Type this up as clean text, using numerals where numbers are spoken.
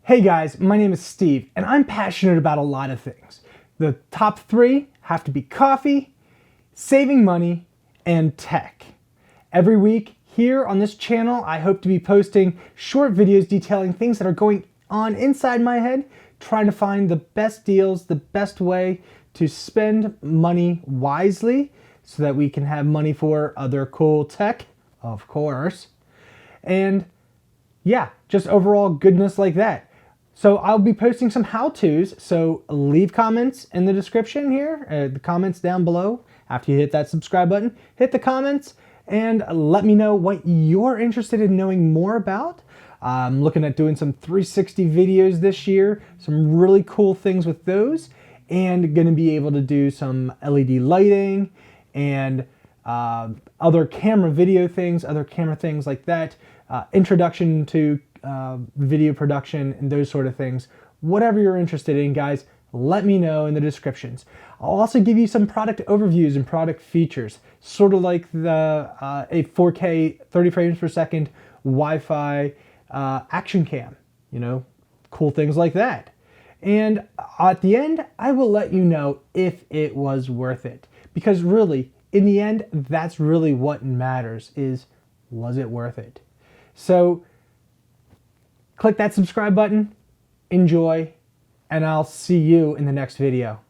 Hey guys, my name is Steve, and I'm passionate about a lot of things. The top three have to be coffee, saving money, and tech. Every week here on this channel, I hope to be posting short videos detailing things that are going on inside my head, trying to find the best deals, the best way to spend money wisely so that we can have money for other cool tech, of course. And yeah, just overall goodness like that. So I'll be posting some how-tos, so leave comments in the description here, the comments down below. After you hit that subscribe button, hit the comments and let me know what you're interested in knowing more about. I'm looking at doing some 360 videos this year, some really cool things with those, and gonna be able to do some LED lighting and other camera video things, other camera things like that, introduction to video production and those sort of things. Whatever you're interested in, guys, let me know in the descriptions. I'll also give you some product overviews and product features, sort of like a 4K 30 frames per second Wi-Fi action cam, cool things like that. And at the end, I will let you know if it was worth it. Because really, in the end, that's really what matters is, was it worth it? So click that subscribe button, enjoy, and I'll see you in the next video.